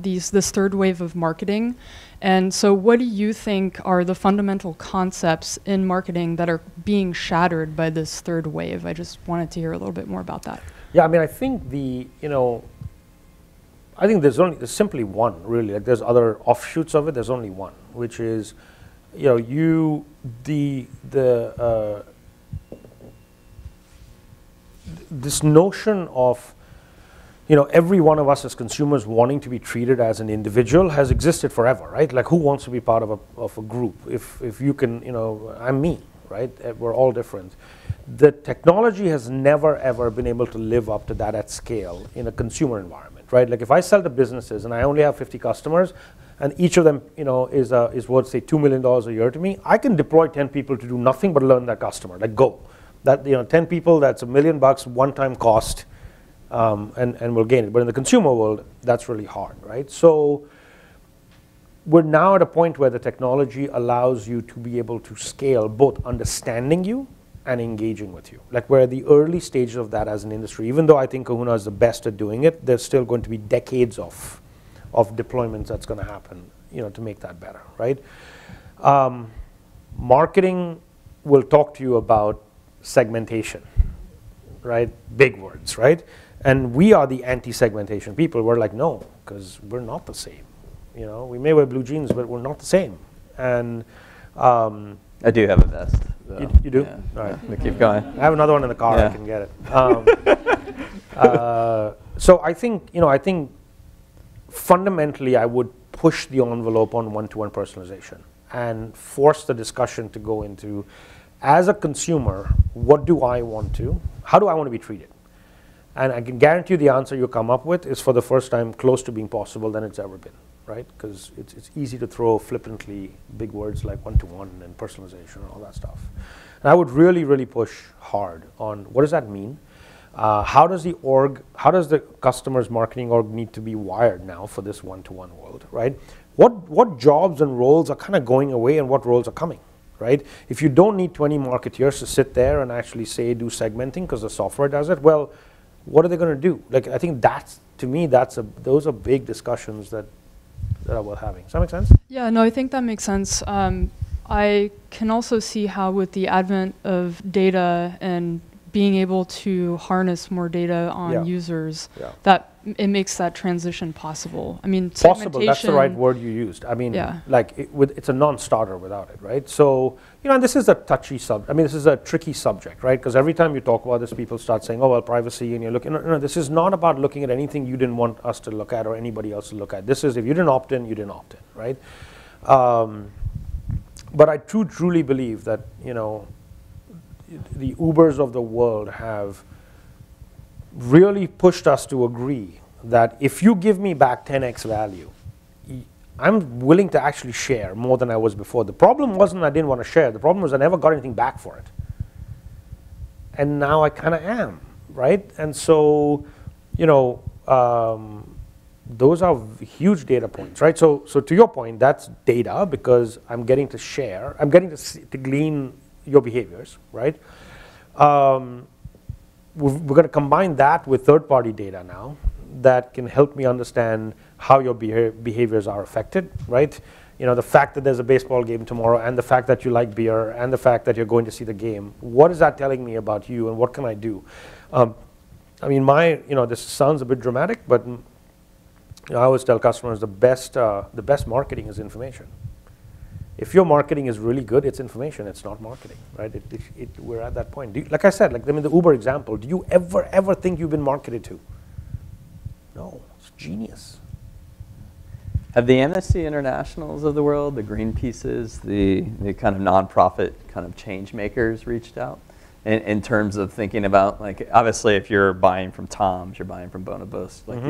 this third wave of marketing. And so what do you think are the fundamental concepts in marketing that are being shattered by this third wave? I just wanted to hear a little bit more about that. Yeah, I mean, I think there's simply one, really. Like there's other offshoots of it. There's only one, which is, you know, this notion of, you know, every one of us as consumers wanting to be treated as an individual has existed forever, right? Like who wants to be part of a group? If you can, you know, I'm me, right? We're all different. The technology has never ever been able to live up to that at scale in a consumer environment, right? Like if I sell to businesses and I only have 50 customers, and each of them, you know, is worth say $2 million a year to me, I can deploy 10 people to do nothing but learn that customer. Like go, that, you know, 10 people, that's $1 million one-time cost, and we'll gain it. But in the consumer world, that's really hard, right? So we're now at a point where the technology allows you to be able to scale both understanding you and engaging with you. Like we're at the early stages of that as an industry. Even though I think Kahuna is the best at doing it, there's still going to be decades of deployments that's going to happen, you know, to make that better, right? Marketing will talk to you about segmentation, right? Big words, right? And we are the anti-segmentation people. We're like, no, because we're not the same. You know, we may wear blue jeans, but we're not the same. And I do have a vest. though. You do? Yeah. All right. We keep going. I have another one in the car. Yeah. I can get it. So I think, you know, fundamentally I would push the envelope on one-to-one personalization and force the discussion to go into, as a consumer, what do I want to? How do I want to be treated? And I can guarantee you the answer you come up with is for the first time close to being possible than it's ever been, right? Because it's easy to throw flippantly big words like one-to-one and personalization and all that stuff. And I would really, really push hard on what does that mean? How does the customer's marketing org need to be wired now for this one-to-one world, right? What jobs and roles are kind of going away and what roles are coming, right? If you don't need 20 marketeers to sit there and actually say do segmenting because the software does it, well, what are they going to do? Like, I think to me, those are big discussions that are worth having. Does that make sense? Yeah, no, I think that makes sense. I can also see how with the advent of data and being able to harness more data on users, that it makes that transition possible. I mean, possible, that's the right word you used. I mean, like it's a non-starter without it, right? So, you know, and this is a touchy this is a tricky subject, right? Because every time you talk about this, people start saying, oh, well, privacy, and you're looking, no, this is not about looking at anything you didn't want us to look at or anybody else to look at. This is, if you didn't opt in, you didn't opt in, right? But I truly believe that, you know, the Ubers of the world have really pushed us to agree that if you give me back 10x value, I'm willing to actually share more than I was before. The problem wasn't I didn't want to share. The problem was I never got anything back for it. And now I kind of am, right? And so, you know, those are huge data points, right? So to your point, that's data because I'm getting to share. I'm getting to glean your behaviors, right? We're going to combine that with third-party data now that can help me understand how your behaviors are affected, right? You know, the fact that there's a baseball game tomorrow and the fact that you like beer and the fact that you're going to see the game, what is that telling me about you and what can I do? I mean, you know, this sounds a bit dramatic, but you know, I always tell customers the best marketing is information. If your marketing is really good, it's information, it's not marketing, right? We're at that point. Like I said, like I mean, the Uber example, do you ever think you've been marketed to? No, it's genius. Have the Amnesty Internationals of the world, the Greenpeaces, the kind of nonprofit kind of change makers reached out in terms of thinking about, like, obviously if you're buying from Tom's, you're buying from Bonobos, like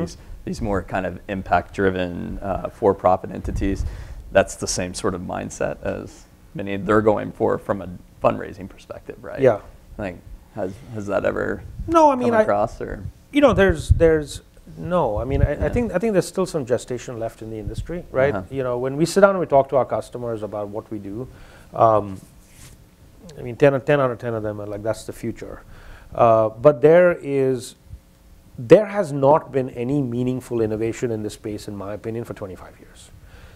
these more kind of impact-driven for-profit entities, that's the same sort of mindset as many they're going for from a fundraising perspective, right? Yeah. Like, has that ever come across, or? You know, no. I mean, I think there's still some gestation left in the industry, right? You know, when we sit down and we talk to our customers about what we do, I mean, 10 out of 10 of them are like, that's the future. But there has not been any meaningful innovation in this space, in my opinion, for 25 years.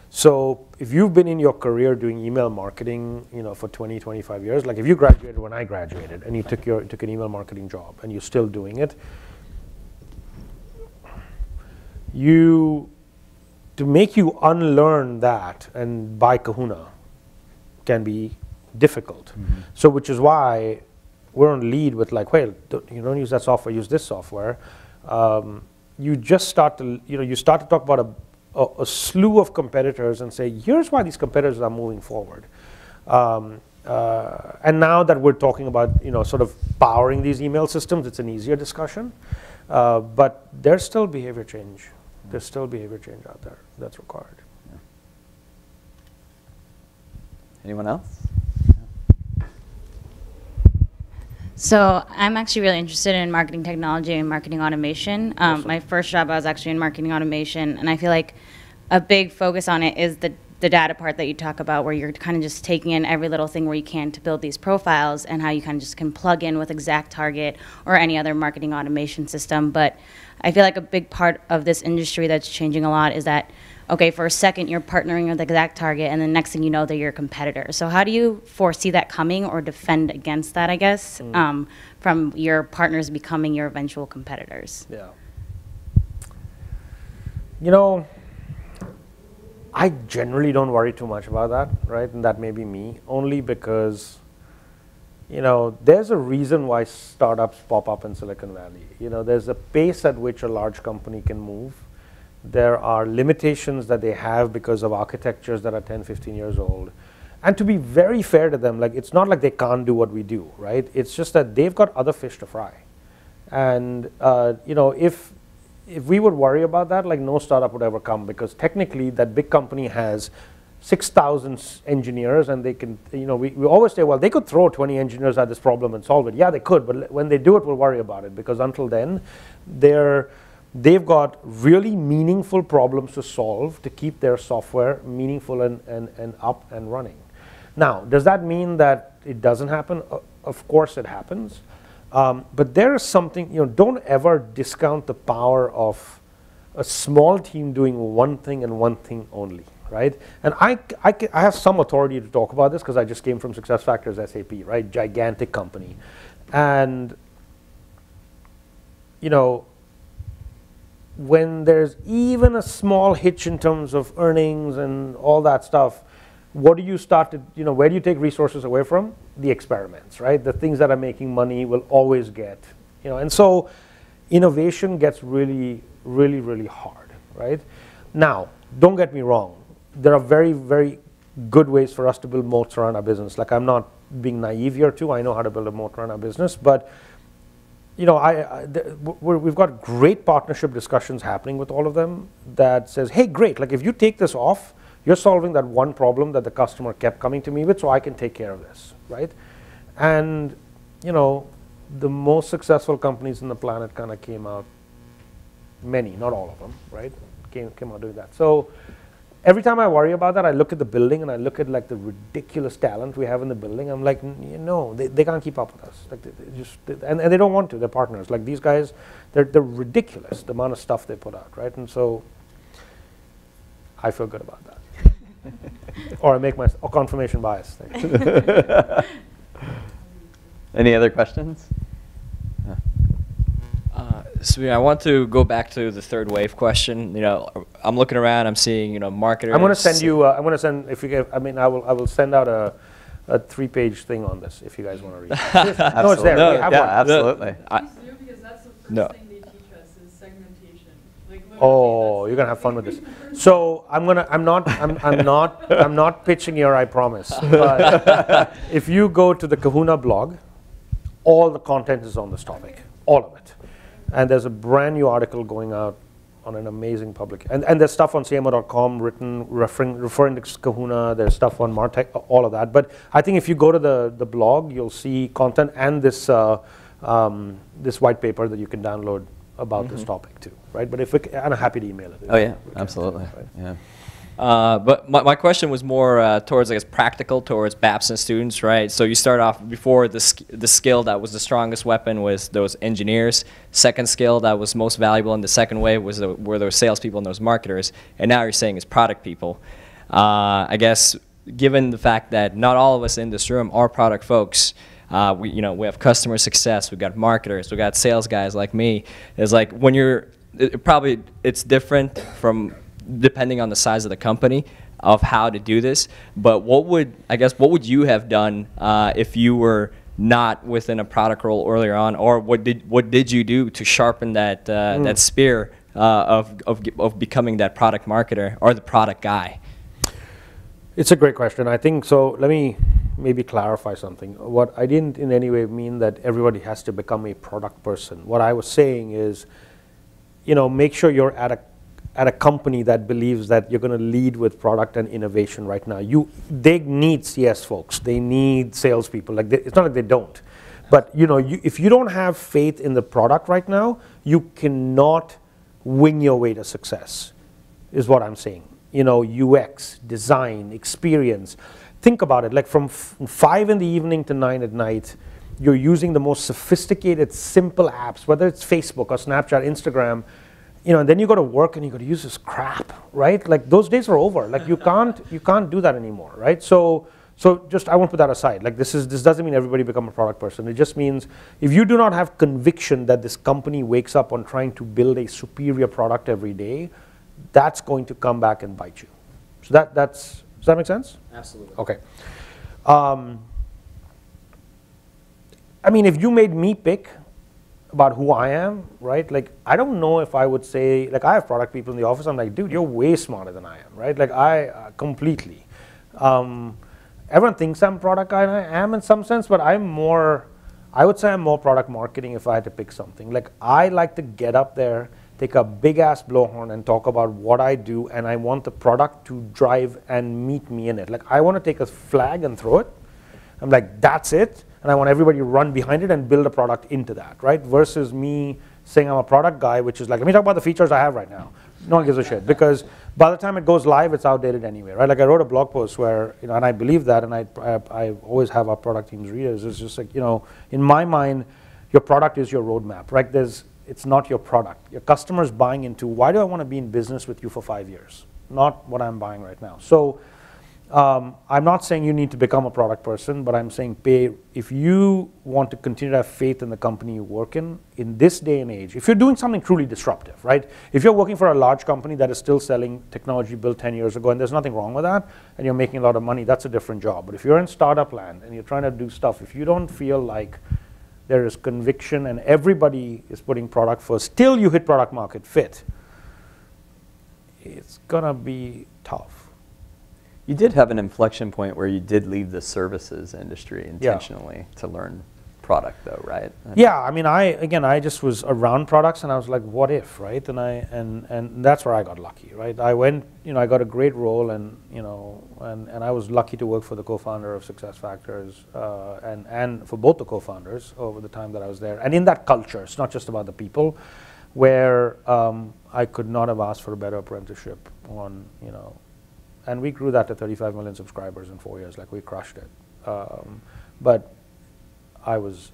So if you've been in your career doing email marketing, you know, for 20, 25 years, like if you graduated when I graduated and you took an email marketing job and you're still doing it, to make you unlearn that and buy Kahuna can be difficult. So which is why we're on lead with like, well, you don't use that software, use this software. You just start to, you know, you start to talk about a slew of competitors and say, here's why these competitors are moving forward. And now that we're talking about, you know, sort of powering these email systems, it's an easier discussion. But there's still behavior change. There's still behavior change out there that's required. Yeah. Anyone else? So I'm actually really interested in marketing technology and marketing automation. My first job, I was actually in marketing automation, and I feel like a big focus on it is the data part that you talk about, where you're kind of just taking in every little thing where you can to build these profiles, and how you kind of just can plug in with ExactTarget or any other marketing automation system. But I feel like a big part of this industry that's changing a lot is that, okay, for a second you're partnering with ExactTarget, and the next thing you know, they're your competitor. So how do you foresee that coming or defend against that, I guess, from your partners becoming your eventual competitors? Yeah. You know, I generally don't worry too much about that, right? And that may be me, only because, you know, there's a reason why startups pop up in Silicon Valley. You know, there's a pace at which a large company can move. There are limitations that they have because of architectures that are 10, 15 years old. And to be very fair to them, like, it's not like they can't do what we do, right? It's just that they've got other fish to fry. And, you know, if we would worry about that, like, no startup would ever come, because technically that big company has 6,000 engineers, and they can, you know, we always say, well, they could throw 20 engineers at this problem and solve it. Yeah, they could, but when they do it, we'll worry about it, because until then, they've got really meaningful problems to solve to keep their software meaningful and up and running. Now, does that mean that it doesn't happen? Of course it happens. But there is something, you know, don't ever discount the power of a small team doing one thing and one thing only, right? And I have some authority to talk about this because I just came from SuccessFactors SAP, right? Gigantic company. And, you know, when there's even a small hitch in terms of earnings and all that stuff, what do you start to, you know, where do you take resources away from? The experiments, right? The things that are making money will always get, you know, and so innovation gets really, really, really hard, right? Now, don't get me wrong. There are very, very good ways for us to build moats around our business. Like, I'm not being naive here too. I know how to build a moat around our business, but you know, we've got great partnership discussions happening with all of them that says, hey, great, like if you take this off, you're solving that one problem that the customer kept coming to me with, so I can take care of this, right? And, you know, the most successful companies on the planet kind of came out, many, not all of them, right? Came out doing that. So every time I worry about that, I look at the building and I look at like the ridiculous talent we have in the building. I'm like, you know, they can't keep up with us. Like and they don't want to. They're partners. Like these guys, they're ridiculous, the amount of stuff they put out, right? And so I feel good about that. Or I make my confirmation bias. Any other questions? So I want to go back to the third wave question. You know, I'm looking around. I'm seeing, you know, marketers. I'm going to send you. I'm going to send. If you get, I mean, I will send out a 3-page thing on this if you guys want to read it. No, it's there. No, we have yeah, one. absolutely. Please do, because that's the first thing they teach us is segmentation. Like, Oh, you're gonna have fun with this. So I'm not pitching here, I promise. But if you go to the Kahuna blog, all the content is on this topic, all of it. And there's a brand new article going out on an amazing public, and there's stuff on CMO.com written referring to Kahuna. There's stuff on Martech, all of that. But I think if you go to the blog, you'll see content and this this white paper that you can download about this topic too, right? But and I'm happy to email it. Oh yeah, absolutely. Right? Yeah. But my question was more towards, I guess, practical, towards Babson students, right? So you start off before the skill that was the strongest weapon was those engineers. Second skill that was most valuable in the second wave were those salespeople and those marketers. And now you're saying it's product people. I guess given the fact that not all of us in this room are product folks, we have customer success, we've got marketers, we've got sales guys like me. It's like when it's different from depending on the size of the company of how to do this. But what would you have done if you were not within a product role earlier on, or what did you do to sharpen that that spear of becoming that product marketer or the product guy? It's a great question. I think so. Let me maybe clarify something. What I didn't in any way mean that everybody has to become a product person. What I was saying is, make sure you're at a company that believes that you're going to lead with product and innovation right now. They need CS folks. They need salespeople. It's not like they don't. But if you don't have faith in the product right now, you cannot wing your way to success, is what I'm saying. UX, design, experience. Think about it. Like from 5 in the evening to 9 at night, you're using the most sophisticated, simple apps, whether it's Facebook or Snapchat, Instagram. And then you go to work and you got to use this crap, right? Like those days are over. Like you can't do that anymore, right? So just I won't put that aside. Like this doesn't mean everybody become a product person. It just means if you do not have conviction that this company wakes up on trying to build a superior product every day, that's going to come back and bite you. So does that make sense? Absolutely. Okay. If you made me pick about who I am, right? Like, I don't know if I would say, like, I have product people in the office. I'm like, dude, you're way smarter than I am, right? Like, completely. Everyone thinks I'm product guy, and I am in some sense, but I would say I'm more product marketing if I had to pick something. Like, I like to get up there, take a big-ass blowhorn and talk about what I do, and I want the product to drive and meet me in it. Like, I want to take a flag and throw it. I'm like, that's it. And I want everybody to run behind it and build a product into that, right? Versus me saying I'm a product guy, which is like, let me talk about the features I have right now. No one gives a shit, because by the time it goes live, it's outdated anyway, right? Like I wrote a blog post where, and I believe that, and I always have our product teams read it. It's just like, in my mind, your product is your roadmap, right? It's not your product. Your customer's buying into, why do I want to be in business with you for 5 years? not what I'm buying right now. So I'm not saying you need to become a product person, but I'm saying if you want to continue to have faith in the company you work in this day and age, if you're doing something truly disruptive, right? If you're working for a large company that is still selling technology built 10 years ago, and there's nothing wrong with that, and you're making a lot of money, that's a different job. But if you're in startup land and you're trying to do stuff, if you don't feel like there is conviction and everybody is putting product first, till you hit product market fit, it's gonna be tough. You did have an inflection point where you did leave the services industry intentionally to learn product, though, right? Yeah, I mean, I just was around products, and I was like, what if, right? And that's where I got lucky, right? I went, I got a great role, and and I was lucky to work for the co-founder of SuccessFactors, and for both the co-founders over the time that I was there. And in that culture, it's not just about the people, where I could not have asked for a better apprenticeship on, and we grew that to 35 million subscribers in 4 years. Like, we crushed it. But I was,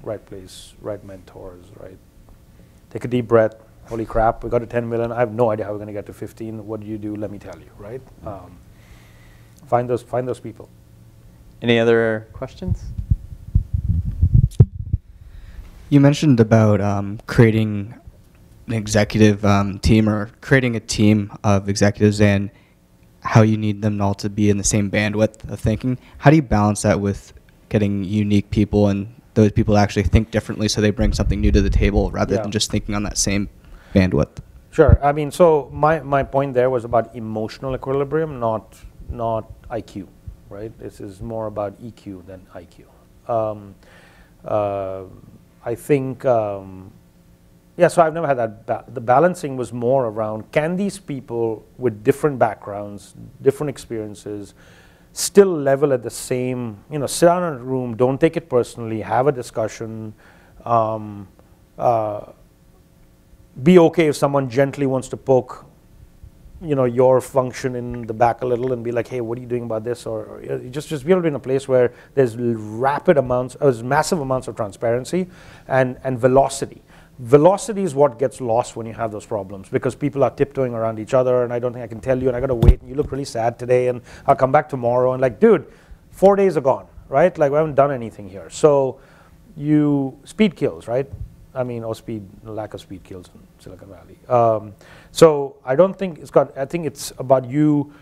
right place, right mentors, right? Take a deep breath. Holy crap, we got to 10 million. I have no idea how we're going to get to 15. What do you do? Let me tell you, right? Find those people. Any other questions? You mentioned about creating an executive team, or creating a team of executives, and how you need them all to be in the same bandwidth of thinking. How do you balance that with getting unique people and those people actually think differently, so they bring something new to the table rather than just thinking on that same bandwidth? Sure. I mean, so my point there was about emotional equilibrium, not IQ, right? This is more about EQ than IQ. I think, so I've never had that. The balancing was more around, can these people with different backgrounds, different experiences, still level at the same, sit down in a room, don't take it personally, have a discussion, be okay if someone gently wants to poke, your function in the back a little and be like, hey, what are you doing about this? Or just be able to be in a place where there's massive amounts of transparency and velocity. Velocity is what gets lost when you have those problems, because people are tiptoeing around each other, and I don't think I can tell you, and I got to wait, and you look really sad today, and I'll come back tomorrow, and like, dude, 4 days are gone, right? Like, we haven't done anything here. So speed kills, right? I mean, lack of speed kills in Silicon Valley. So I don't think I think it's about you,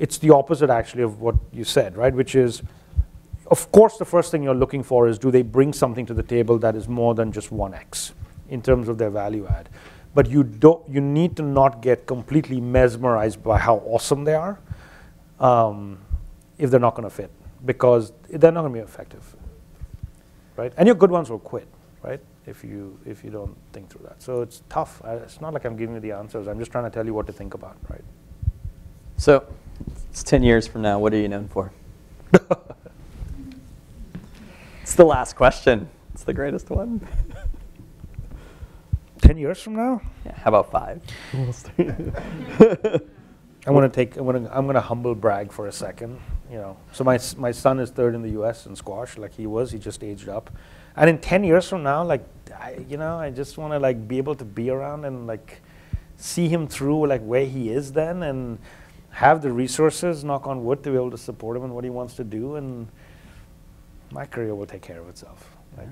it's the opposite actually of what you said, right? Which is, of course, the first thing you're looking for is, do they bring something to the table that is more than just 1x in terms of their value add? But you need to not get completely mesmerized by how awesome they are if they're not going to fit, because they're not going to be effective, right? And your good ones will quit, right? If you don't think through that. So it's tough. It's not like I'm giving you the answers. I'm just trying to tell you what to think about, right? So it's 10 years from now. What are you known for? It's the last question. It's the greatest one. 10 years from now? Yeah, how about 5? I'm gonna humble brag for a second. So my son is 3rd in the U.S. in squash, like he just aged up. And in 10 years from now, like, I just want to like be able to be around and like see him through like where he is then, and have the resources, knock on wood, to be able to support him in what he wants to do, and my career will take care of itself. Like,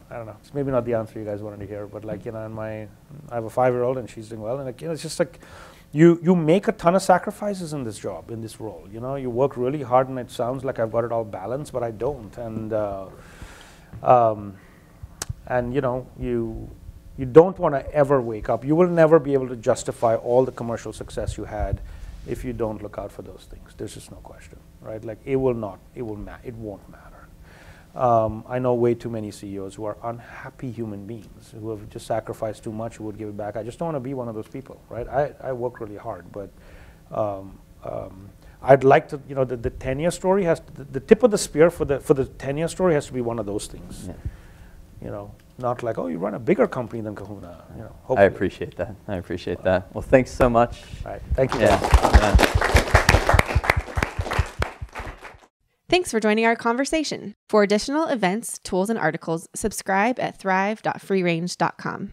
I don't know. It's maybe not the answer you guys wanted to hear, but like, I have a 5-year-old and she's doing well, and like, it's just like, you make a ton of sacrifices in this job, in this role. You work really hard, and it sounds like I've got it all balanced, but I don't. And you don't want to ever wake up. You will never be able to justify all the commercial success you had if you don't look out for those things. There's just no question, right? Like, it won't matter. I know way too many CEOs who are unhappy human beings, who have just sacrificed too much, who would give it back. I just don't want to be one of those people, right? I work really hard, but I'd like to, the tenure story has, the tip of the spear for the tenure story has to be one of those things. Yeah. Not like, oh, you run a bigger company than Kahuna. Hopefully. I appreciate that. Well, thanks so much. All right, thank you. Yeah. Thanks for joining our conversation. For additional events, tools, and articles, subscribe at thrive.freerange.com.